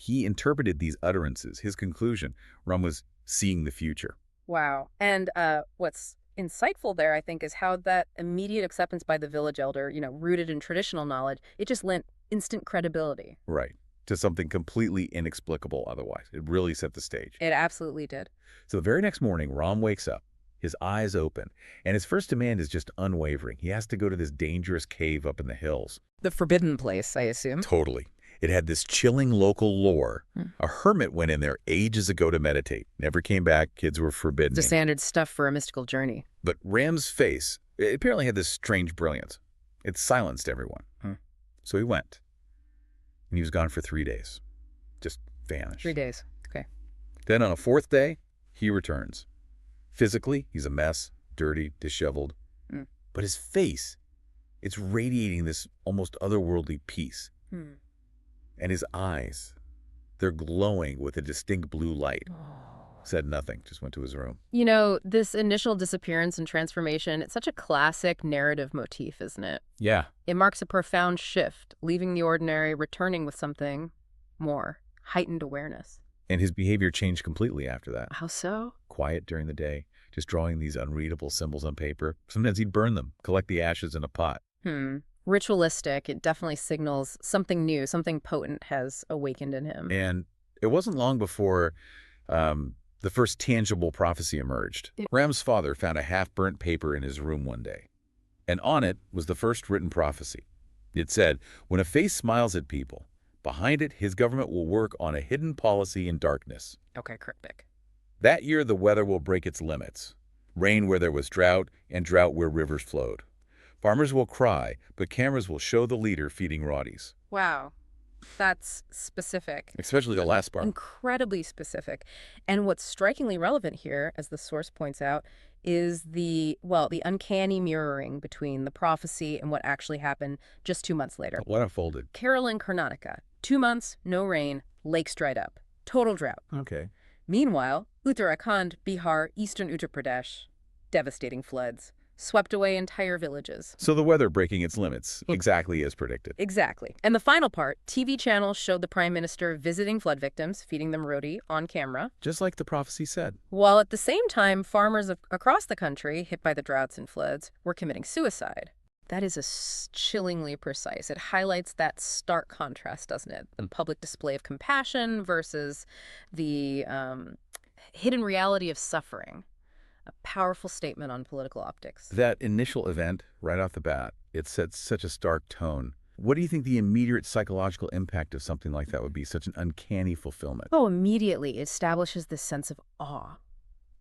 he interpreted these utterances. His conclusion, Ram was seeing the future. Wow. And what's insightful there, I think, is how that immediate acceptance by the village elder, rooted in traditional knowledge, it just lent instant credibility. Right. To something completely inexplicable otherwise. It really set the stage. It absolutely did. So the very next morning, Ram wakes up, his eyes open, and his first demand is just unwavering. He has to go to this dangerous cave up in the hills. The forbidden place, I assume. Totally. It had this chilling local lore. A hermit went in there ages ago to meditate. Never came back. Kids were forbidden. The standard stuff for a mystical journey. But Ram's face, it apparently had this strange brilliance. It silenced everyone. So he went. And he was gone for 3 days. Just vanished. 3 days. Okay. Then on a 4th day, he returns. Physically, he's a mess, dirty, disheveled. But his face, it's radiating this almost otherworldly peace. And his eyes, they're glowing with a distinct blue light. Said nothing, just went to his room. This initial disappearance and transformation, it's such a classic narrative motif, isn't it? Yeah. It marks a profound shift, leaving the ordinary, returning with something more, heightened awareness. And his behavior changed completely after that. How so? Quiet during the day, just drawing these unreadable symbols on paper. Sometimes he'd burn them, collect the ashes in a pot. Ritualistic, it definitely signals something new, something potent has awakened in him. And it wasn't long before the first tangible prophecy emerged. Ram's father found a half-burnt paper in his room one day. And on it was the first written prophecy. It said, when a face smiles at people, behind it his government will work on a hidden policy in darkness. Okay, cryptic. That year the weather will break its limits. Rain where there was drought, and drought where rivers flowed. Farmers will cry, but cameras will show the leader feeding rowdies. Wow. That's specific. Especially the last part. Incredibly specific. And what's strikingly relevant here, as the source points out, is the uncanny mirroring between the prophecy and what actually happened just 2 months later. What unfolded? Kerala and Karnataka. 2 months, no rain, lakes dried up. Total drought. Okay. Meanwhile, Uttarakhand, Bihar, eastern Uttar Pradesh, devastating floods. Swept away entire villages. So the weather breaking its limits, exactly as predicted. Exactly. And the final part, TV channels showed the prime minister visiting flood victims, feeding them roti on camera. Just like the prophecy said. While at the same time, farmers across the country, hit by the droughts and floods, were committing suicide. That is chillingly precise. It highlights that stark contrast, doesn't it? The public display of compassion versus the hidden reality of suffering. A powerful statement on political optics. That initial event, right off the bat, it sets such a stark tone. What do you think the immediate psychological impact of something like that would be? Such an uncanny fulfillment. Oh, immediately it establishes this sense of awe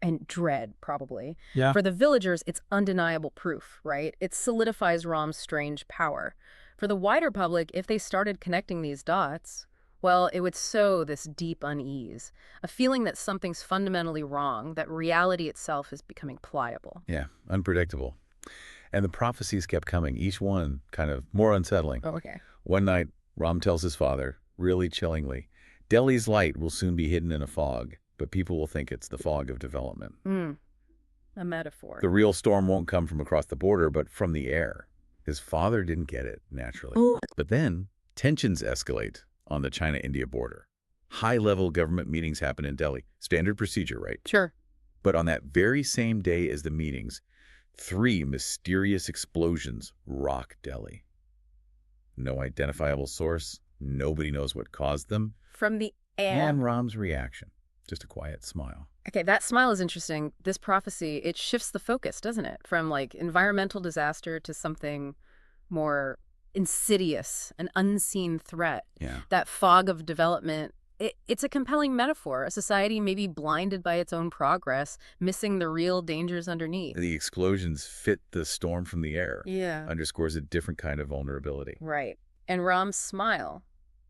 and dread, probably. Yeah. For the villagers, it's undeniable proof, right? It solidifies Ram's strange power. For the wider public, if they started connecting these dots, well, it would sow this deep unease, a feeling that something's fundamentally wrong, that reality itself is becoming pliable. Yeah, unpredictable. And the prophecies kept coming, each one kind of more unsettling. Oh, okay. One night, Ram tells his father, really chillingly, Delhi's light will soon be hidden in a fog, but people will think it's the fog of development. A metaphor. The real storm won't come from across the border, but from the air. His father didn't get it, naturally. Ooh. But then, tensions escalate on the China-India border. High-level government meetings happen in Delhi. Standard procedure, right? Sure. But on that very same day as the meetings, 3 mysterious explosions rock Delhi. No identifiable source. Nobody knows what caused them. From the air. And Ram's reaction. Just a quiet smile. Okay, that smile is interesting. This prophecy, it shifts the focus, doesn't it? From like environmental disaster to something more insidious, an unseen threat. Yeah. That fog of development, it's a compelling metaphor. A society maybe blinded by its own progress, missing the real dangers underneath. The explosions fit the storm from the air. Yeah. Underscores a different kind of vulnerability. Right. And Ram's smile,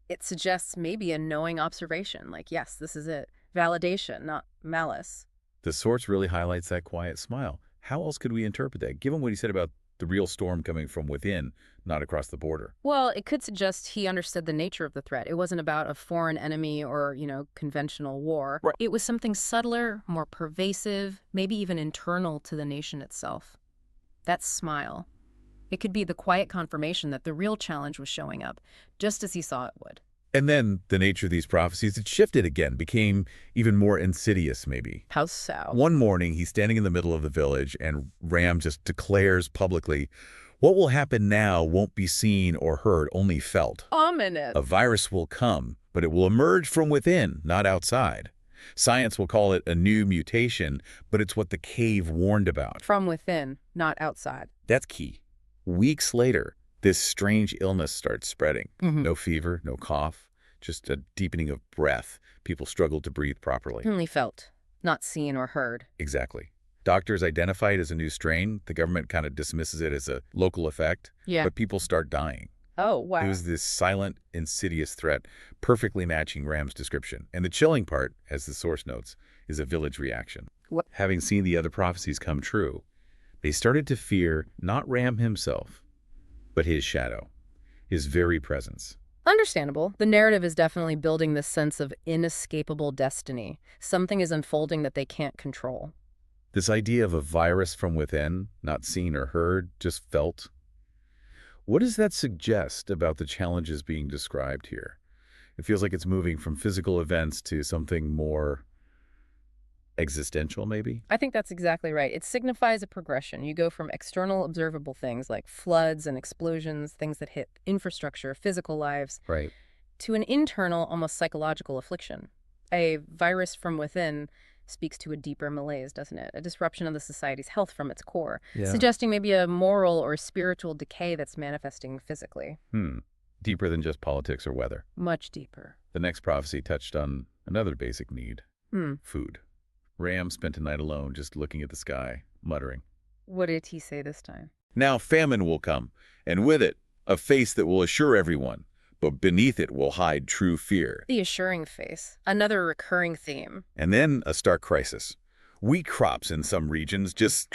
it suggests maybe a knowing observation, like, yes, this is it. Validation, not malice. The source really highlights that quiet smile. How else could we interpret that, given what he said about the real storm coming from within, not across the border? Well, it could suggest he understood the nature of the threat. It wasn't about a foreign enemy or, conventional war. Right. It was something subtler, more pervasive, maybe even internal to the nation itself. That smile. It could be the quiet confirmation that the real challenge was showing up, just as he saw it would. And then the nature of these prophecies, it shifted again, became even more insidious maybe. How so? One morning, he's standing in the middle of the village, and Ram just declares publicly, "What will happen now won't be seen or heard, only felt. Ominous. A virus will come, but it will emerge from within, not outside. Science will call it a new mutation, but it's what the cave warned about." From within, not outside. That's key. Weeks later, this strange illness starts spreading. No fever, no cough, just a deepening of breath. People struggle to breathe properly. Only felt, not seen or heard. Exactly. Doctors identify it as a new strain. The government kind of dismisses it as a local effect. Yeah. But people start dying. Oh, wow. It was this silent, insidious threat, perfectly matching Ram's description. And the chilling part, as the source notes, is a village reaction. What? Having seen the other prophecies come true, they started to fear not Ram himself, but his shadow, his very presence. Understandable. The narrative is definitely building this sense of inescapable destiny. Something is unfolding that they can't control. This idea of a virus from within, not seen or heard, just felt. What does that suggest about the challenges being described here? It feels like it's moving from physical events to something more existential, maybe? I think that's exactly right. It signifies a progression. You go from external observable things like floods and explosions, things that hit infrastructure, physical lives, Right. to an internal, almost psychological affliction. A virus from within speaks to a deeper malaise, doesn't it? A disruption of the society's health from its core, suggesting maybe a moral or spiritual decay that's manifesting physically. Deeper than just politics or weather. Much deeper. The next prophecy touched on another basic need, food. Ram spent a night alone just looking at the sky, muttering. What did he say this time? "Now famine will come, and with it, a face that will assure everyone, but beneath it will hide true fear." The assuring face. Another recurring theme. And then a stark crisis. Wheat crops in some regions just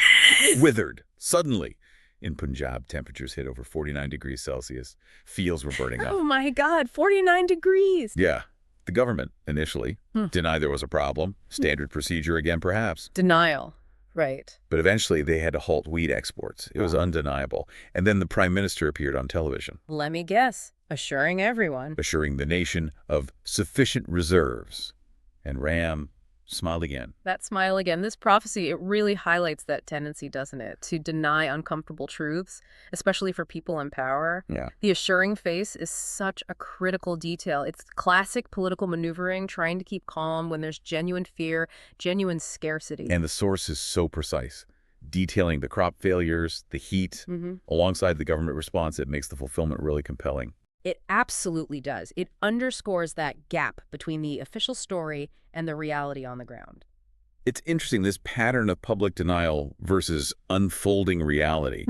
withered, suddenly. In Punjab, temperatures hit over 49 degrees Celsius. Fields were burning up. Oh my God, 49 degrees! Yeah. The government, initially, denied there was a problem. Standard procedure again, perhaps. Denial. Right. But eventually, they had to halt wheat exports. It was undeniable. And then the prime minister appeared on television, Let me guess. Assuring everyone. assuring the nation of sufficient reserves. And Ram smiled again. That smile again. This prophecy, it really highlights that tendency, doesn't it? To deny uncomfortable truths, especially for people in power. Yeah. The assuring face is such a critical detail. It's classic political maneuvering, trying to keep calm when there's genuine fear, genuine scarcity. And the source is so precise, detailing the crop failures, the heat, alongside the government response. It makes the fulfillment really compelling. It absolutely does. It underscores that gap between the official story and the reality on the ground. It's interesting, this pattern of public denial versus unfolding reality.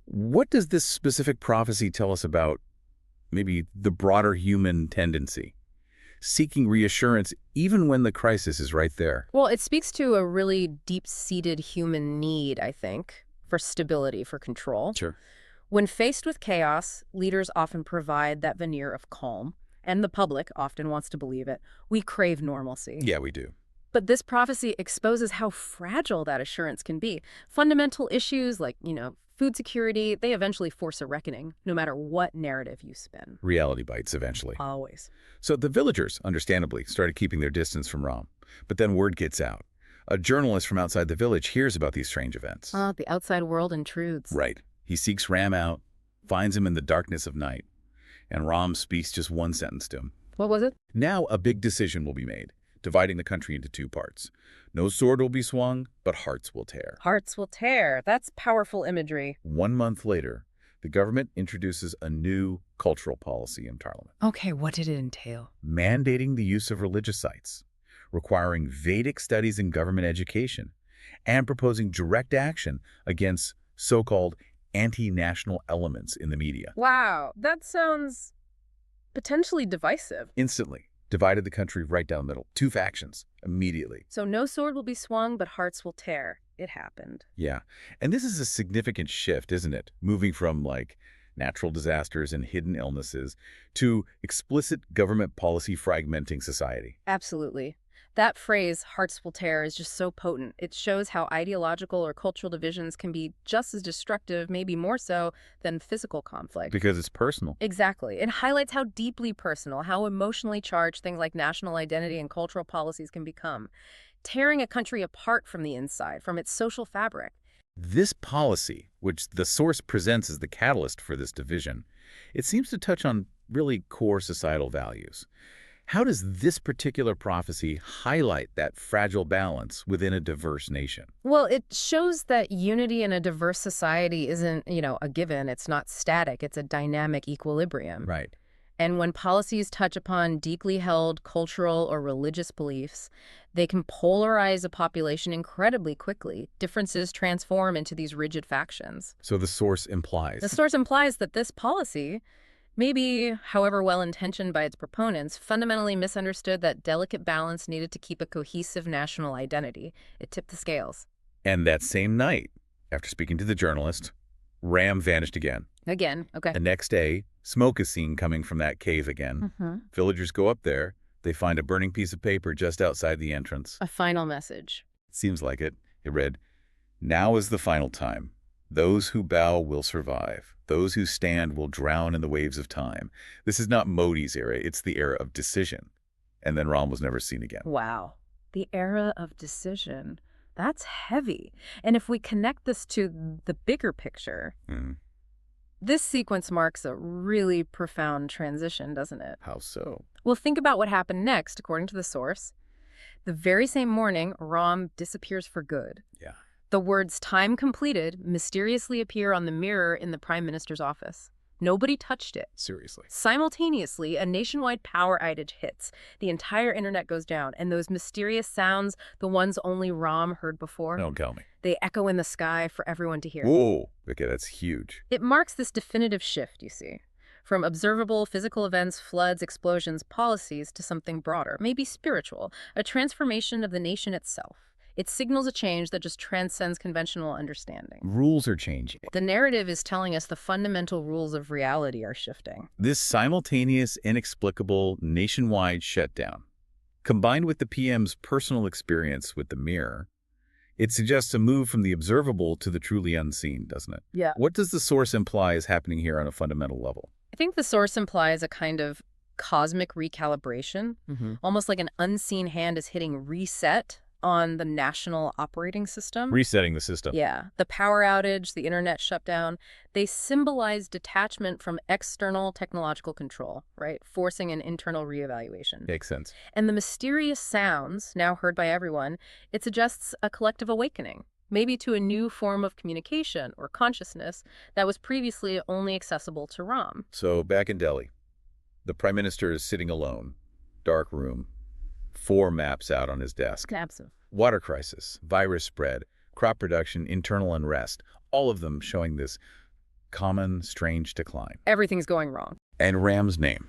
What does this specific prophecy tell us about maybe the broader human tendency? Seeking reassurance even when the crisis is right there. Well, it speaks to a really deep-seated human need, I think, for stability, for control. Sure. When faced with chaos, leaders often provide that veneer of calm, and the public often wants to believe it. We crave normalcy. Yeah, we do. But this prophecy exposes how fragile that assurance can be. Fundamental issues like, food security, they eventually force a reckoning, no matter what narrative you spin. Reality bites eventually. Always. So the villagers, understandably, started keeping their distance from Ram. But then word gets out. A journalist from outside the village hears about these strange events. The outside world intrudes. Right. He seeks Ram out, finds him in the darkness of night, and Ram speaks just one sentence to him. What was it? Now a big decision will be made, dividing the country into two parts. No sword will be swung, but hearts will tear. Hearts will tear. That's powerful imagery. 1 month later, the government introduces a new cultural policy in Parliament. Okay, what did it entail? Mandating the use of religious sites, requiring Vedic studies in government education, and proposing direct action against so-called anti-national elements in the media. Wow, that sounds potentially divisive. Instantly divided the country right down the middle. Two factions, immediately. So no sword will be swung, but hearts will tear. It happened. Yeah. And this is a significant shift, isn't it? Moving from, natural disasters and hidden illnesses to explicit government policy fragmenting society. Absolutely. That phrase, hearts will tear, is just so potent. It shows how ideological or cultural divisions can be just as destructive, maybe more so, than physical conflict. Because it's personal. Exactly. It highlights how deeply personal, how emotionally charged things like national identity and cultural policies can become, tearing a country apart from the inside, from its social fabric. This policy, which the source presents as the catalyst for this division, it seems to touch on really core societal values. How does this particular prophecy highlight that fragile balance within a diverse nation? Well, it shows that unity in a diverse society isn't, a given. It's not static. It's a dynamic equilibrium. Right. And when policies touch upon deeply held cultural or religious beliefs, they can polarize a population incredibly quickly. Differences transform into these rigid factions. So the source implies. The source implies that this policy, maybe, however well-intentioned by its proponents, fundamentally misunderstood that delicate balance needed to keep a cohesive national identity. It tipped the scales. And that same night, after speaking to the journalist, Ram vanished again. Again, okay. The next day, smoke is seen coming from that cave again. Villagers go up there. They find a burning piece of paper just outside the entrance. A final message. Seems like it. It read, "Now is the final time. Those who bow will survive. Those who stand will drown in the waves of time." This is not Modi's era. It's the era of decision. And then Ram was never seen again. Wow. The era of decision. That's heavy. And if we connect this to the bigger picture, this sequence marks a really profound transition, doesn't it? How so? Well, think about what happened next, according to the source. The very same morning, Ram disappears for good. Yeah. The words "time completed" mysteriously appear on the mirror in the Prime Minister's office. Nobody touched it. Seriously. Simultaneously, a nationwide power outage hits. The entire internet goes down, and those mysterious sounds, the ones only Ram heard before, Don't tell me. they echo in the sky for everyone to hear. Whoa. Okay, that's huge. It marks this definitive shift, you see, from observable physical events, floods, explosions, policies, to something broader, maybe spiritual, a transformation of the nation itself. It signals a change that just transcends conventional understanding. Rules are changing. The narrative is telling us the fundamental rules of reality are shifting. This simultaneous, inexplicable, nationwide shutdown, combined with the PM's personal experience with the mirror, it suggests a move from the observable to the truly unseen, doesn't it? Yeah. What does the source imply is happening here on a fundamental level? I think the source implies a kind of cosmic recalibration, almost like an unseen hand is hitting reset on the national operating system. Resetting the system. Yeah. The power outage, the internet shutdown, they symbolize detachment from external technological control, right? Forcing an internal reevaluation. Makes sense. And the mysterious sounds, now heard by everyone, it suggests a collective awakening, maybe to a new form of communication or consciousness that was previously only accessible to Ram. So back in Delhi, the Prime Minister is sitting alone, dark room, 4 maps out on his desk. Absolutely. Water crisis, virus spread, crop production, internal unrest, all of them showing this common, strange decline. Everything's going wrong. And Ram's name.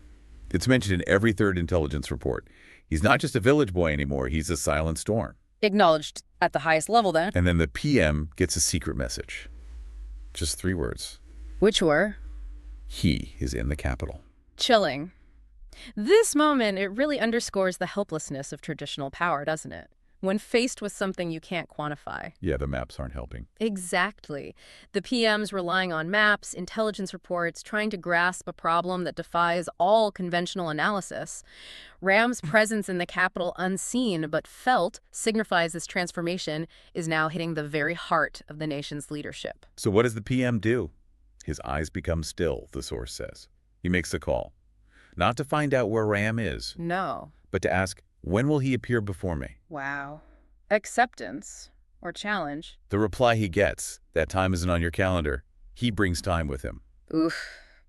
It's mentioned in every third intelligence report. He's not just a village boy anymore, he's a silent storm. Acknowledged at the highest level, then. And then the PM gets a secret message. Just 3 words. Which were? He is in the capital. Chilling. This moment, it really underscores the helplessness of traditional power, doesn't it? When faced with something you can't quantify. Yeah, the maps aren't helping. Exactly. The PM's relying on maps, intelligence reports, trying to grasp a problem that defies all conventional analysis. Ram's presence in the capital, unseen but felt, signifies this transformation is now hitting the very heart of the nation's leadership. So what does the PM do? His eyes become still, the source says. He makes a call. Not to find out where Ram is. No. But to ask, when will he appear before me? Wow. Acceptance or challenge. The reply he gets, that time isn't on your calendar. He brings time with him. Oof.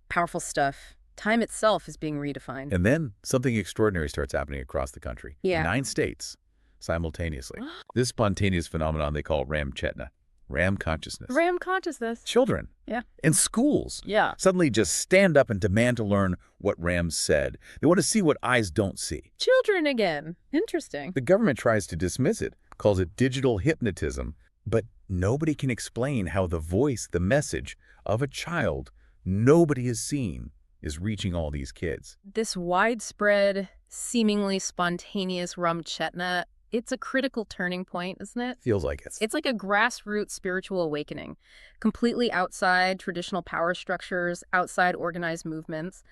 Powerful stuff. Time itself is being redefined. And then something extraordinary starts happening across the country. Yeah. 9 states simultaneously. This spontaneous phenomenon they call Ram Chetna. Ram consciousness. Ram consciousness. Children. Yeah. In schools. Yeah. Suddenly just stand up and demand to learn what Ram said. They want to see what eyes don't see. Children again. Interesting. The government tries to dismiss it, calls it digital hypnotism, but nobody can explain how the voice, the message of a child nobody has seen is reaching all these kids. This widespread, seemingly spontaneous Ram Chetna, it's a critical turning point, isn't it? Feels like it. It's like a grassroots spiritual awakening, completely outside traditional power structures, outside organized movements.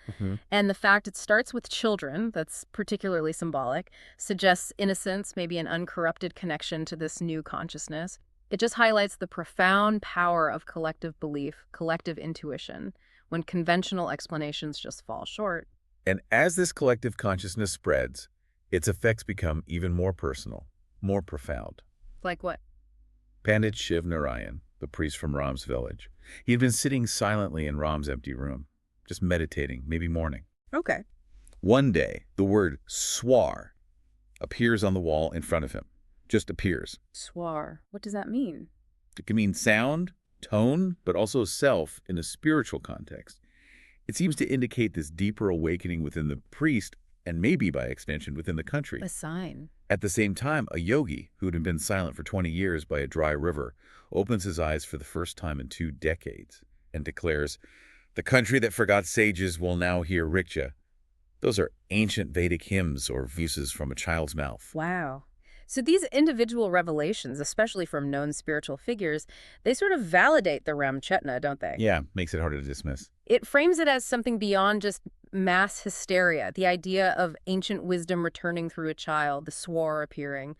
And the fact it starts with children, that's particularly symbolic, suggests innocence, maybe an uncorrupted connection to this new consciousness. It just highlights the profound power of collective belief, collective intuition, when conventional explanations just fall short. And as this collective consciousness spreads, its effects become even more personal, more profound. Like what? Pandit Shiv Narayan, the priest from Ram's village, he had been sitting silently in Ram's empty room, just meditating, maybe mourning. Okay. One day, the word swar appears on the wall in front of him. Just appears. Swar. What does that mean? It can mean sound, tone, but also self in a spiritual context. It seems to indicate this deeper awakening within the priest and maybe by extension within the country. A sign. At the same time, a yogi who had been silent for 20 years by a dry river opens his eyes for the first time in 2 decades and declares, "The country that forgot sages will now hear riksha." Those are ancient Vedic hymns or verses from a child's mouth. Wow. So these individual revelations, especially from known spiritual figures, they sort of validate the Ram Chetna, don't they? Yeah, makes it harder to dismiss. It frames it as something beyond just mass hysteria, the idea of ancient wisdom returning through a child, the swar appearing.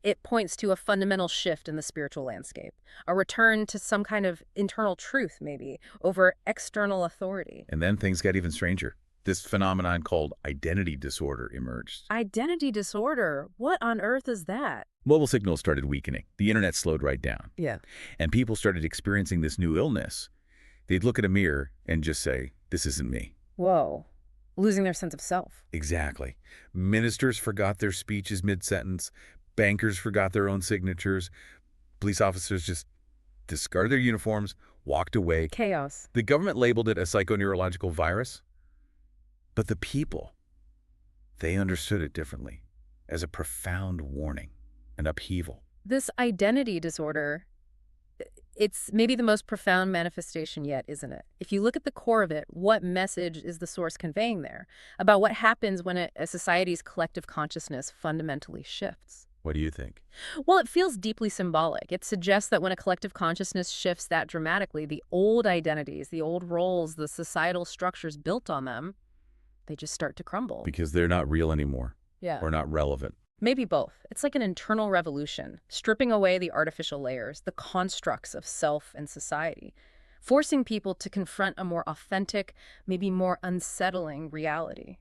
It points to a fundamental shift in the spiritual landscape, a return to some kind of internal truth, maybe, over external authority. And then things got even stranger. This phenomenon called identity disorder emerged. Identity disorder? What on earth is that? Mobile signals started weakening. The internet slowed right down. Yeah. And people started experiencing this new illness. They'd look at a mirror and just say, "This isn't me." Whoa. Losing their sense of self. Exactly. Ministers forgot their speeches mid-sentence. Bankers forgot their own signatures. Police officers just discarded their uniforms, walked away. Chaos. The government labeled it a psychoneurological virus. But the people, they understood it differently, as a profound warning, an upheaval. This identity disorder, it's maybe the most profound manifestation yet, isn't it? If you look at the core of it, what message is the source conveying there about what happens when a society's collective consciousness fundamentally shifts? What do you think? Well, it feels deeply symbolic. It suggests that when a collective consciousness shifts that dramatically, the old identities, the old roles, the societal structures built on them, they just start to crumble. Because they're not real anymore. Yeah. Or not relevant. Maybe both. It's like an internal revolution, stripping away the artificial layers, the constructs of self and society, forcing people to confront a more authentic, maybe more unsettling reality.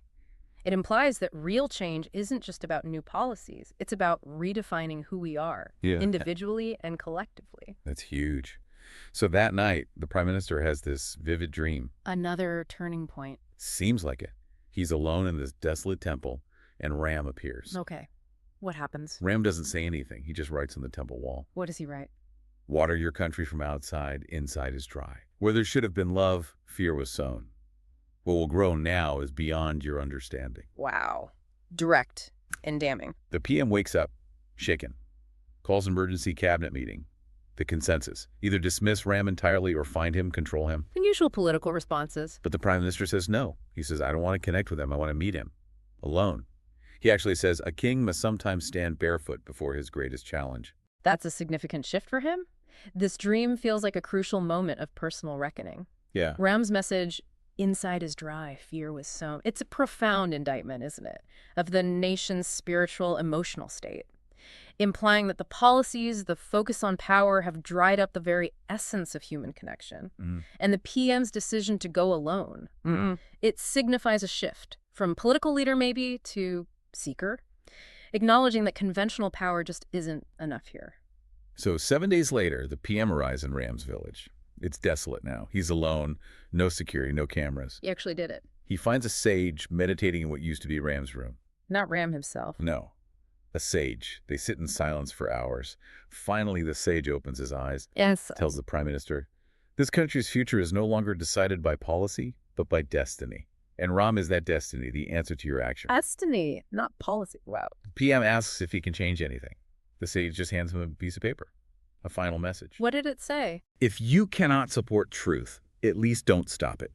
It implies that real change isn't just about new policies. It's about redefining who we are, individually and collectively. That's huge. So that night, the prime minister has this vivid dream. Another turning point. Seems like it. He's alone in this desolate temple, and Ram appears. Okay. What happens? Ram doesn't say anything. He just writes on the temple wall. What does he write? "Water your country from outside, inside is dry. Where there should have been love, fear was sown. What will grow now is beyond your understanding." Wow. Direct and damning. The PM wakes up, shaken, calls an emergency cabinet meeting. The consensus, either dismiss Ram entirely or find him, control him. Unusual political responses. But the prime minister says no. He says, "I don't want to connect with him. I want to meet him. Alone." He actually says a king must sometimes stand barefoot before his greatest challenge. That's a significant shift for him. This dream feels like a crucial moment of personal reckoning. Yeah. Ram's message, "Inside is dry, fear was sown." It's a profound indictment, isn't it, of the nation's spiritual, emotional state, implying that the policies, the focus on power have dried up the very essence of human connection. And the PM's decision to go alone, it signifies a shift from political leader maybe to seeker, acknowledging that conventional power just isn't enough here. So 7 days later, the PM arrives in Ram's village. It's desolate now. He's alone, no security, no cameras. He actually did it. He finds a sage meditating in what used to be Ram's room. Not Ram himself. No, a sage. They sit in silence for hours. Finally, the sage opens his eyes, Yes. tells the prime minister, "This country's future is no longer decided by policy, but by destiny. And Ram is that destiny, the answer to your action." Destiny, not policy. Wow. PM asks if he can change anything. The sage just hands him a piece of paper, a final message. What did it say? "If you cannot support truth, at least don't stop it.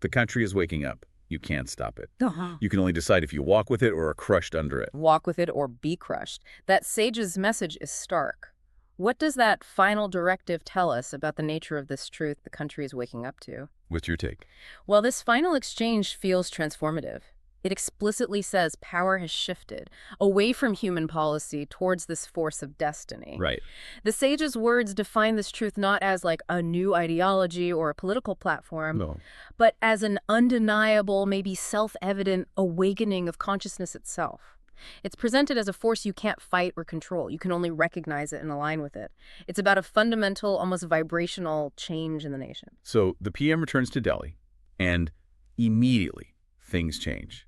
The country is waking up. You can't stop it. Uh-huh. You can only decide if you walk with it or are crushed under it. Walk with it or be crushed. That sage's message is stark. What does that final directive tell us about the nature of this truth the country is waking up to? What's your take? Well, this final exchange feels transformative. It explicitly says power has shifted away from human policy towards this force of destiny. Right. The sage's words define this truth not as like a new ideology or a political platform, No. but as an undeniable, maybe self-evident awakening of consciousness itself. It's presented as a force you can't fight or control. You can only recognize it and align with it. It's about a fundamental, almost vibrational change in the nation. So the PM returns to Delhi, and immediately things change.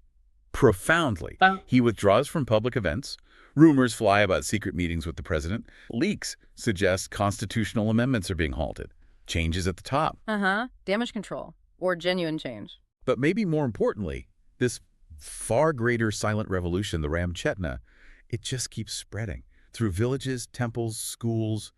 Profoundly. He withdraws from public events. Rumors fly about secret meetings with the president. Leaks suggest constitutional amendments are being halted. Changes at the top. Damage control or genuine change. But maybe more importantly, this far greater silent revolution, the Ram Chetna, it just keeps spreading through villages, temples, schools.